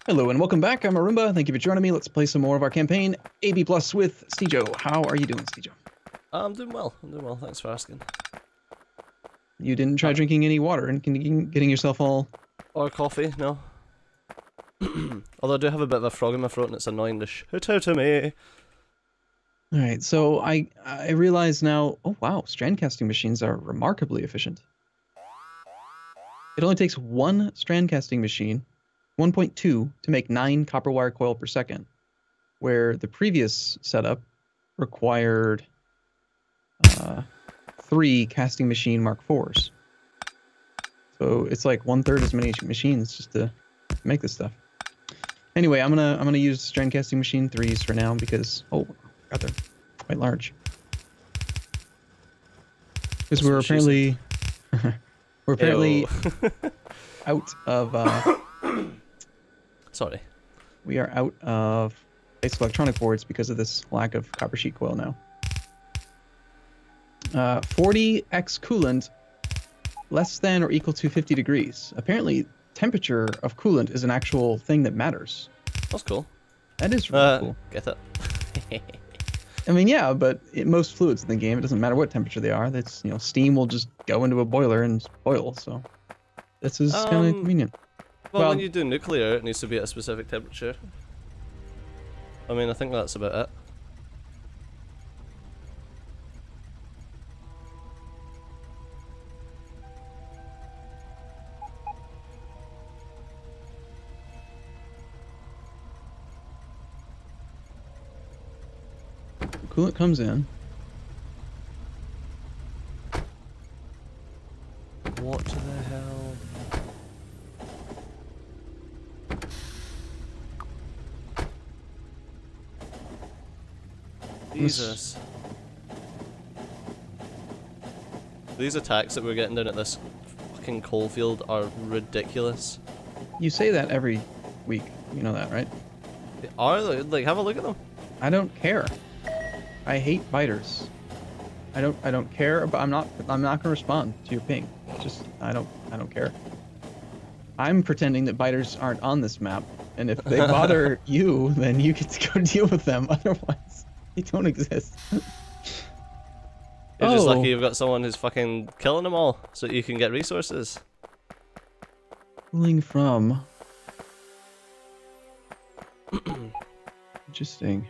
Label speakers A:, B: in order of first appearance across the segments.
A: Hello and welcome back. I'm Arumba. Thank you for joining me. Let's play some more of our campaign, ABPlus with Steejo. How are you doing, Steejo?
B: I'm doing well. I'm doing well. Thanks for asking.
A: You didn't try drinking any water and getting yourself all...
B: Or coffee, no. Although I do have a bit of a frog in my throat and it's annoying the shit out of me.
A: Alright, so I realize now... Oh wow, strand casting machines are remarkably efficient. It only takes one strand casting machine, 1.2, to make 9 copper wire coil per second, where the previous setup required 3 casting machine Mark IVs. So it's like 1/3 as many machines just to make this stuff. Anyway, I'm gonna use strand casting machine 3s for now because God, they're quite large. Because we're apparently out of
B: Sorry.
A: We are out of basic electronic boards because of this lack of copper sheet coil now. 40x coolant less than or equal to 50 degrees. Apparently, temperature of coolant is an actual thing that matters.
B: That's cool.
A: That is really cool.
B: Get it?
A: I mean, yeah, but most fluids in the game, it doesn't matter what temperature they are. That's, you know, steam will just go into a boiler and boil. So this is kind of convenient.
B: Well, when you do nuclear, it needs to be at a specific temperature. I mean, I think that's about it.
A: Coolant comes in.
B: What the hell? Jesus. These attacks that we're getting down at this fucking coal field are ridiculous.
A: You say that every week. You know that, right?
B: They are, like, have a look at them.
A: I don't care. I hate biters. I don't care, but I'm not gonna respond to your ping. Just I don't care. I'm pretending that biters aren't on this map, and if they bother you, then you get to go deal with them. Otherwise, they don't exist.
B: You're just lucky you've got someone who's fucking killing them all, so you can get resources.
A: Cooling from. Interesting.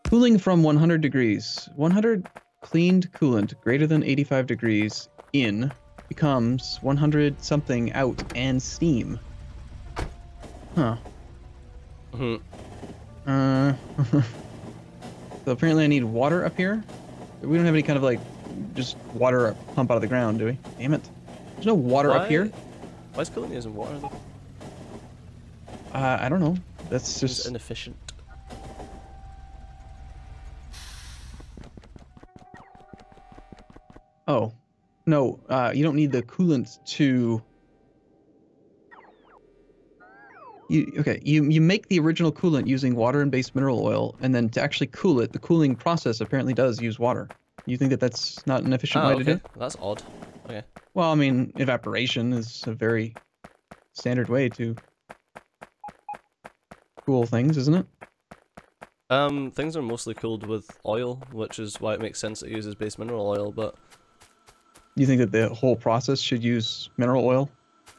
A: Cooling from 100 degrees. 100 cleaned coolant greater than 85 degrees in becomes 100 something out and steam. Huh. So apparently I need water up here. We don't have any kind of like just water pump out of the ground, do we? Damn it. There's no water up here.
B: Why is coolant using water though?
A: I don't know. That's just
B: inefficient.
A: Oh, no, you don't need the coolant to... You make the original coolant using water and base mineral oil, and then to actually cool it, the cooling process apparently does use water. You think that that's not an efficient way to do it?
B: That's odd. Okay.
A: Well, I mean, evaporation is a very standard way to cool things, isn't it?
B: Things are mostly cooled with oil, which is why it makes sense that it uses base mineral oil, but...
A: You think that the whole process should use mineral oil?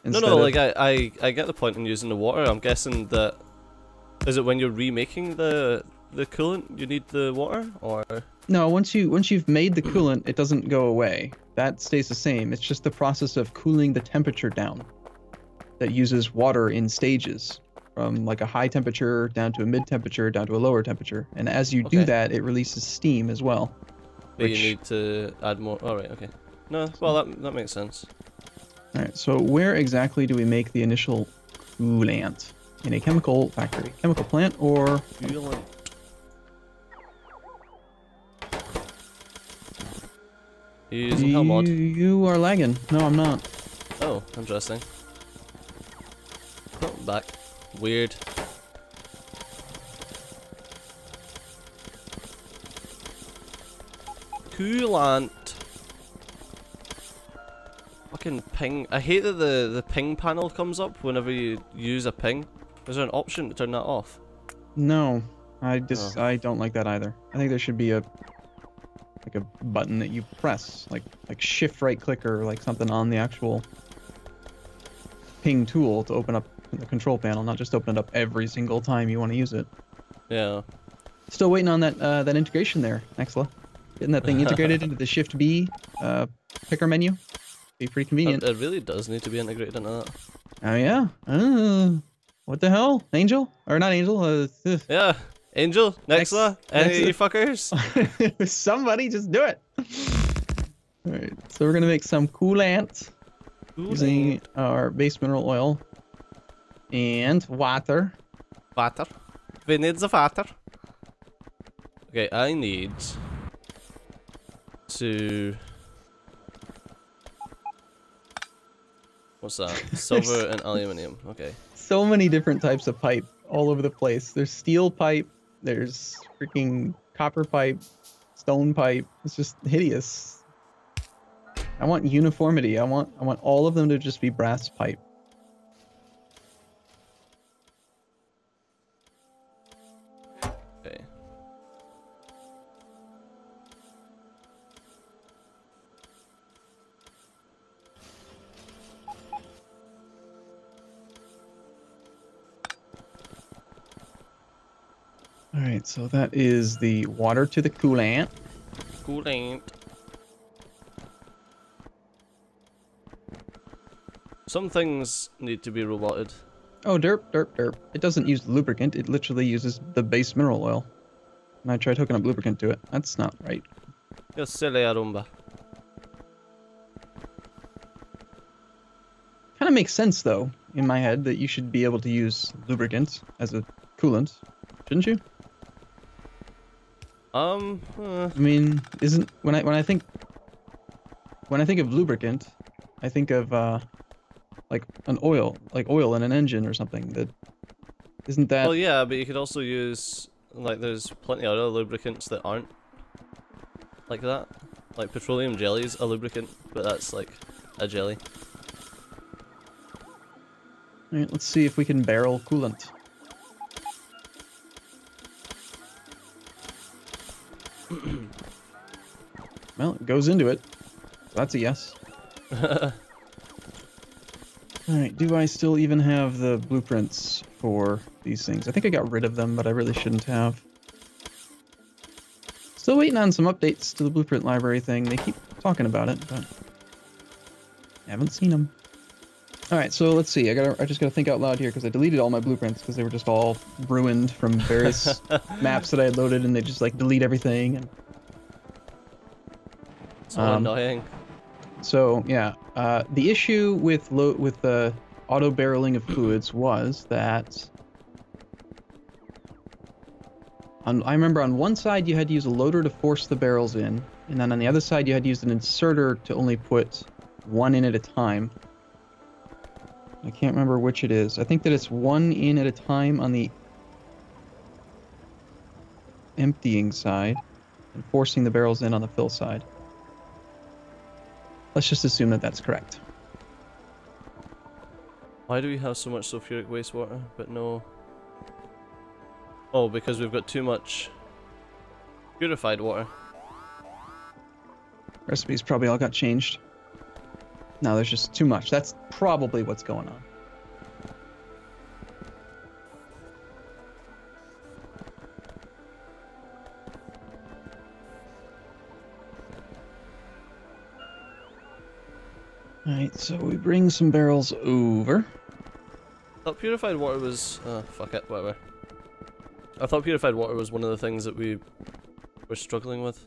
B: No, like, I get the point in using the water. I'm guessing that... Is it when you're remaking the coolant, you need the water, or...?
A: No, once you've made the coolant, it doesn't go away. That stays the same. It's just the process of cooling the temperature down that uses water in stages, from like a high temperature down to a mid temperature down to a lower temperature. And as you do that, it releases steam as well.
B: But you need to add more. All right, okay. No, well that makes sense.
A: All right, so where exactly do we make the initial coolant? In a chemical factory, chemical plant, or
B: coolant? Are you using hell mod?
A: You are lagging. No, I'm not.
B: Oh, interesting. Oh, back. Weird. Coolant. Fucking ping. I hate that the ping panel comes up whenever you use a ping. Is there an option to turn that off?
A: No,
B: Oh.
A: I don't like that either. I think there should be a button that you press, like shift right click or like something on the actual ping tool to open up the control panel, not just open it up every single time you want to use it.
B: Yeah.
A: Still waiting on that that integration there, Nexla. Getting that thing integrated into the Shift B picker menu. Be pretty convenient.
B: It really does need to be integrated into that.
A: Oh yeah. What the hell? Angel? Or not Angel?
B: Yeah. Angel? Nexla? Any of you fuckers?
A: Somebody just do it. Alright, so we're gonna make some coolant using our base mineral oil and water.
B: Water. We need the water. Okay, I need to... What's that? Silver and aluminium. Okay.
A: So many different types of pipe all over the place. There's steel pipe, there's freaking copper pipe, stone pipe. It's just hideous. I want uniformity. I want all of them to just be brass pipe.
B: Okay.
A: Alright, so that is the water to the coolant.
B: Coolant. Some things need to be roboted.
A: Oh, derp, derp, derp. It doesn't use lubricant, it literally uses the base mineral oil. And I tried hooking up lubricant to it. That's not right.
B: You're silly, Arumba.
A: Kind of makes sense, though, in my head, that you should be able to use lubricant as a coolant, shouldn't you? I mean, isn't when I think of lubricant, I think of like an oil, like oil in an engine or something. That isn't that.
B: Well, yeah, but you could also use, like, there's plenty of other lubricants that aren't like that. Like petroleum jelly is a lubricant, but that's like a jelly.
A: Alright, let's see if we can barrel coolant. Well, it goes into it. That's a yes. Alright, do I still even have the blueprints for these things? I think I got rid of them, but I really shouldn't have. Still waiting on some updates to the blueprint library thing. They keep talking about it, but I haven't seen them. Alright, so let's see. I just gotta think out loud here because I deleted all my blueprints because they were just all ruined from various maps that I had loaded, and they just like delete everything. And
B: So annoying.
A: So yeah, the issue with the auto barreling of fluids was that I remember on one side you had to use a loader to force the barrels in, and then on the other side you had to use an inserter to only put one in at a time. I can't remember which it is. I think that it's one in at a time on the emptying side and forcing the barrels in on the fill side. Let's just assume that that's correct.
B: Why do we have so much sulfuric wastewater, but no... Oh, because we've got too much purified water.
A: Recipes probably all got changed. No, there's just too much. That's probably what's going on. Alright, so we bring some barrels over.
B: I thought purified water was... fuck it, whatever. I thought purified water was one of the things that we were struggling with.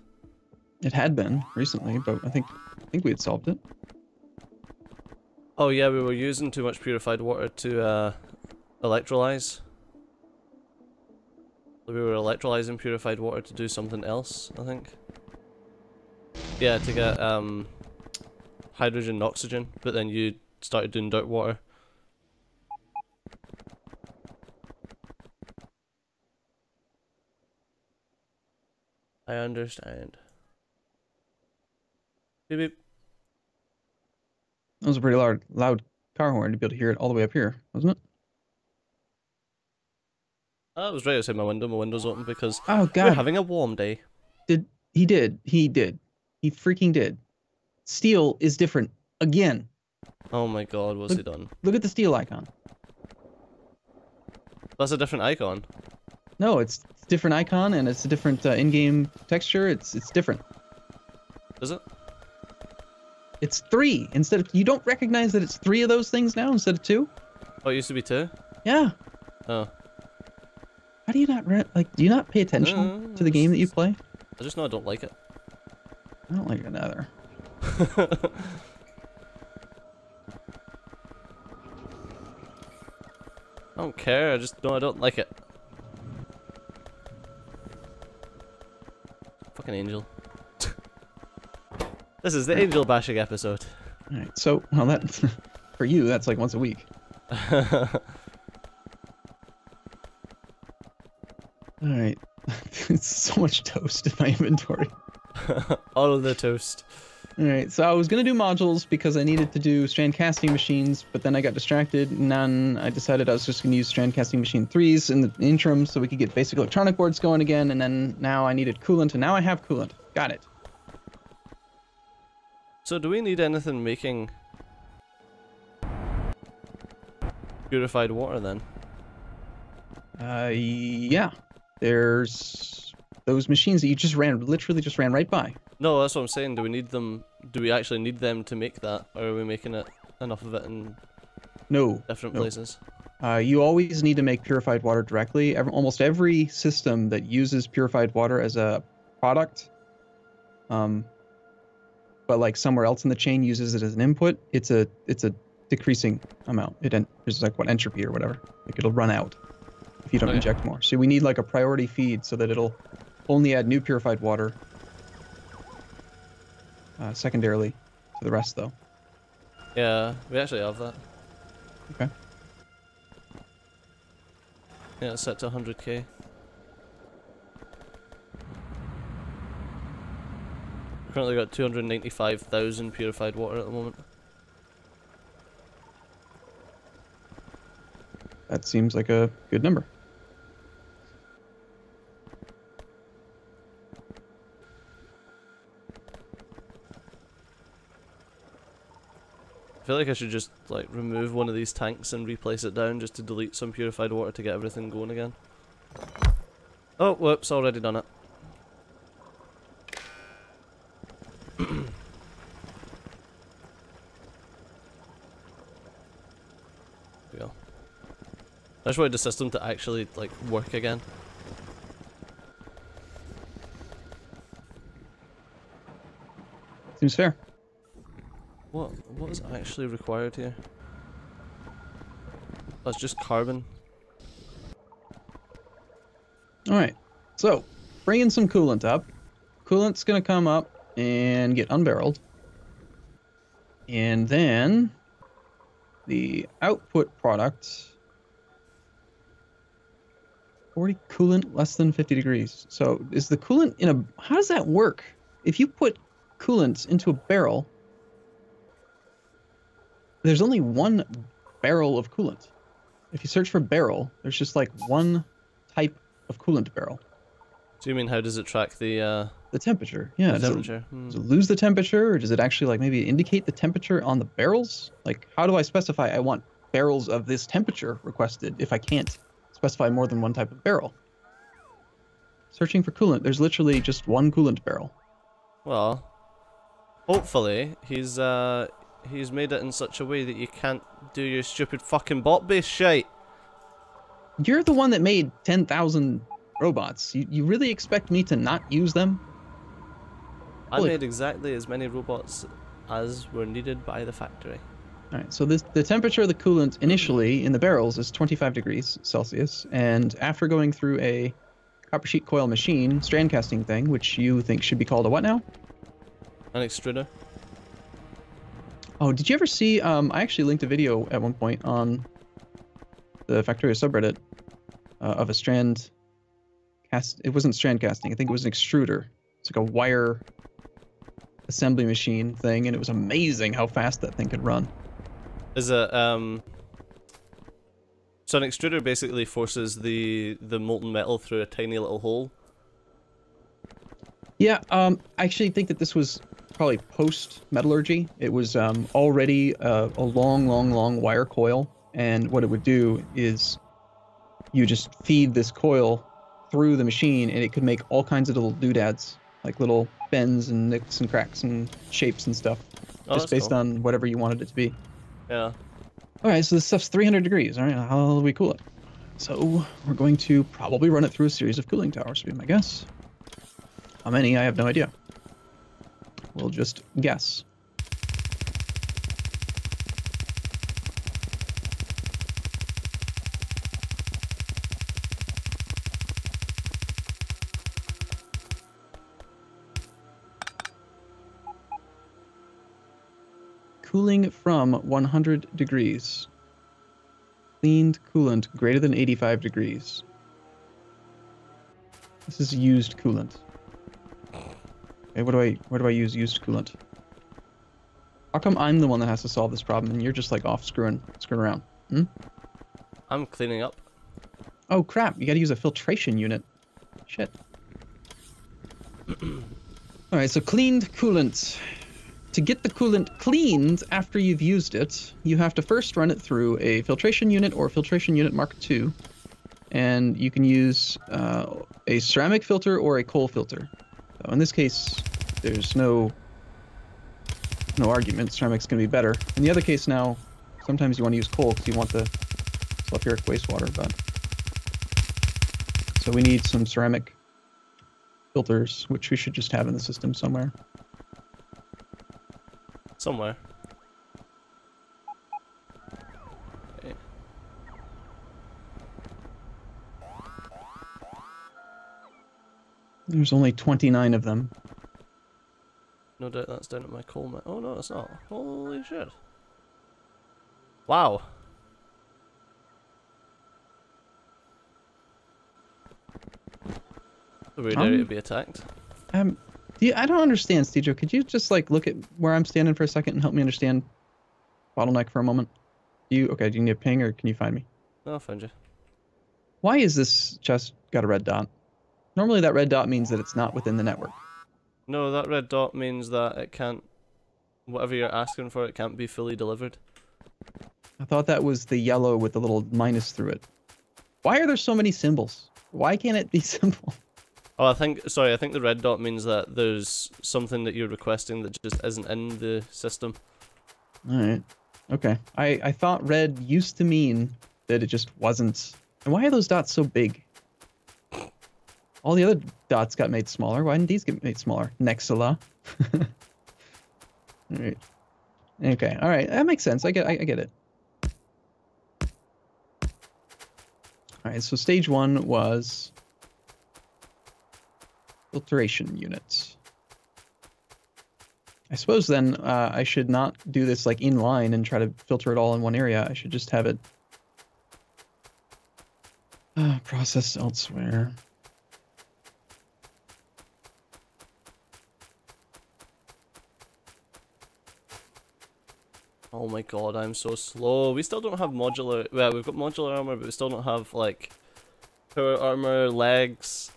A: It had been recently, but I think we had solved it.
B: Oh yeah, we were using too much purified water to electrolyze. We were electrolyzing purified water to do something else, I think. Yeah, to get hydrogen and oxygen, but then you started doing dirt water. I understand. Beep beep.
A: That was a pretty loud car horn to be able to hear it all the way up here, wasn't it?
B: I was right outside my window. My window's open because
A: Oh,
B: we're
A: God.
B: having a warm day.
A: He did. He freaking did. Steel is different. Again.
B: Oh my god, what's he done?
A: Look at the steel icon.
B: That's a different icon.
A: No, it's a different icon and it's a different in-game texture. It's different.
B: Is it?
A: It's 3 instead of... You don't recognize that it's 3 of those things now instead of 2?
B: Oh, it used to be 2?
A: Yeah.
B: Oh.
A: How do you not... do you not pay attention to the game that you play?
B: I just know I don't like it.
A: I don't like it either.
B: I don't care, I just know I don't like it. Fucking angel. This is the angel bashing episode.
A: Alright, so, well, that... for you, that's like once a week. Alright. It's so much toast in my inventory.
B: All of the toast.
A: Alright, so I was gonna do modules because I needed to do strand casting machines, but then I got distracted, and then I decided I was just gonna use strand casting machine 3s in the interim so we could get basic electronic boards going again, and then now I needed coolant, and now I have coolant. Got it.
B: So do we need anything making purified water then?
A: Yeah. There's those machines that you just literally just ran right by.
B: No, that's what I'm saying. Do we need them? Do we actually need them to make that, or are we making it enough of it in different places?
A: You always need to make purified water directly. Almost every system that uses purified water as a product, but like somewhere else in the chain uses it as an input, it's a decreasing amount. There's like what, entropy or whatever. Like it'll run out if you don't inject more. So we need like a priority feed so that it'll only add new purified water. Secondarily to the rest, though.
B: Yeah, we actually have that.
A: Okay.
B: Yeah, it's set to 100k. Currently got 295,000 purified water at the moment.
A: That seems like a good number.
B: I feel like I should just like remove one of these tanks and replace it down just to delete some purified water to get everything going again. Oh, whoops, already done it. There we go. I just wanted the system to actually like work again.
A: Seems fair.
B: What is actually required here? That's just carbon.
A: Alright, so bringing some coolant up. Coolant's gonna come up and get unbarreled. And then the output product, 40 coolant less than 50 degrees. So is the coolant in a... How does that work? If you put coolant into a barrel, there's only one barrel of coolant. If you search for barrel, there's just like one type of coolant barrel.
B: So you mean how does it track the
A: temperature? Yeah,
B: the temperature.
A: Does it lose the temperature, or does it actually like maybe indicate the temperature on the barrels? Like, how do I specify I want barrels of this temperature requested if I can't specify more than one type of barrel? Searching for coolant, there's literally just one coolant barrel.
B: Well, hopefully he's made it in such a way that you can't do your stupid fucking bot-based shite.
A: You're the one that made 10,000 robots. You really expect me to not use them?
B: I made exactly as many robots as were needed by the factory.
A: Alright, so the temperature of the coolant initially in the barrels is 25 degrees Celsius, and after going through a copper sheet coil machine, strand casting thing, which you think should be called a what now?
B: An extruder.
A: Oh, did you ever see, I actually linked a video at one point on the Factorio subreddit of a strand cast. It wasn't strand casting, I think it was an extruder. It's like a wire assembly machine thing, and it was amazing how fast that thing could run.
B: Is it so an extruder basically forces the molten metal through a tiny little hole?
A: Yeah, I actually think that this was probably post-metallurgy. It was already a long wire coil, and what it would do is you just feed this coil through the machine, and it could make all kinds of little doodads, like little bends and nicks and cracks and shapes and stuff, just based
B: cool.
A: on whatever you wanted it to be.
B: Yeah.
A: Alright, so this stuff's 300 degrees. Alright, how do we cool it? So, we're going to probably run it through a series of cooling towers, would be my guess. How many? I have no idea. We'll just guess. Cooling from 100 degrees. Cleaned coolant greater than 85 degrees. This is used coolant. Okay, where do I use used coolant? How come I'm the one that has to solve this problem and you're just like off screwing around? Hmm?
B: I'm cleaning up.
A: Oh crap, you gotta use a filtration unit. Shit. Alright, so cleaned coolant. To get the coolant cleaned after you've used it, you have to first run it through a filtration unit or filtration unit Mark II. And you can use a ceramic filter or a coal filter. So in this case, there's no argument. Ceramic's going to be better. In the other case now, sometimes you want to use coal because you want the sulfuric wastewater. But so we need some ceramic filters, which we should just have in the system somewhere.
B: Somewhere. Okay.
A: There's only 29 of them.
B: No doubt that's down at my coal mine. Oh no, it's not. Holy shit. Wow. A weird area to be attacked.
A: I don't understand, Stejo. Could you just like look at where I'm standing for a second and help me understand Bottleneck for a moment? Do you need a ping or can you find me?
B: No, I'll find you.
A: Why is this chest got a red dot? Normally that red dot means that it's not within the network.
B: No, that red dot means that it can't, whatever you're asking for, it can't be fully delivered.
A: I thought that was the yellow with the little minus through it. Why are there so many symbols? Why can't it be simple?
B: Oh, I think the red dot means that there's something that you're requesting that just isn't in the system.
A: Alright. Okay. I thought red used to mean that it just wasn't. And why are those dots so big? All the other dots got made smaller. Why didn't these get made smaller? Nexala. Alright. Okay. Alright. That makes sense. I get it. Alright, so stage 1 was filtration units. I suppose then I should not do this like in line and try to filter it all in one area. I should just have it processed elsewhere.
B: Oh my god, I'm so slow. We still don't have modular. Well, we've got modular armor, but we still don't have like power armor, legs.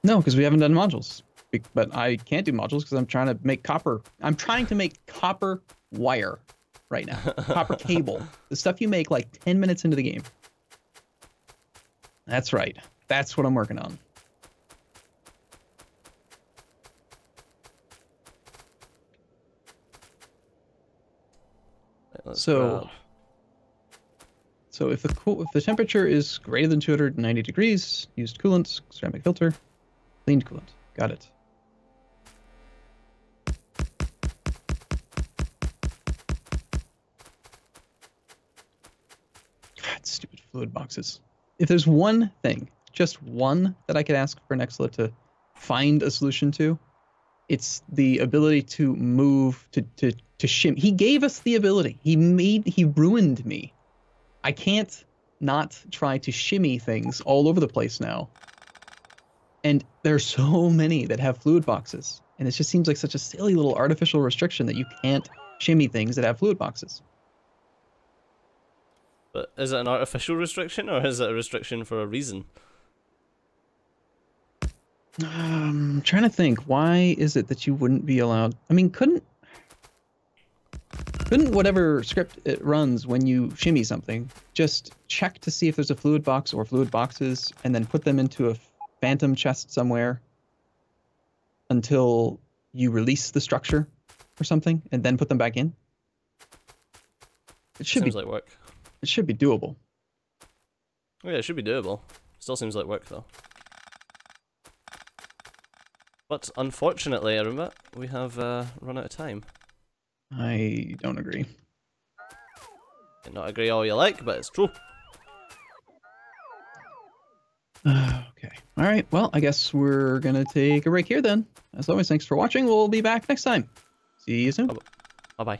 A: No, because we haven't done modules. But I can't do modules because I'm trying to make copper. I'm trying to make copper wire right now. Copper cable. The stuff you make like 10 minutes into the game. That's right. That's what I'm working on. So if the temperature is greater than 290 degrees, used coolant, ceramic filter, cleaned coolant. Got it. God, stupid fluid boxes. If there's one thing, just one, that I could ask for Nexla to find a solution to, it's the ability to move, to shim. He gave us the ability. He ruined me. I can't not try to shimmy things all over the place now. And there's so many that have fluid boxes. And it just seems like such a silly little artificial restriction that you can't shimmy things that have fluid boxes.
B: But is it an artificial restriction, or is it a restriction for a reason?
A: I'm trying to think. Why is it that you wouldn't be allowed? I mean, couldn't whatever script it runs when you shimmy something just check to see if there's a fluid box or fluid boxes, and then put them into a phantom chest somewhere until you release the structure or something, and then put them back in? It should
B: Seems
A: be
B: like work.
A: It should be doable.
B: Oh, yeah, it should be doable. Still seems like work though. But unfortunately, Arumba, we have run out of time.
A: I don't agree.
B: Not agree all you like, but it's true.
A: Okay. All right. Well, I guess we're going to take a break here then. As always, thanks for watching. We'll be back next time. See you soon.
B: Bye-bye.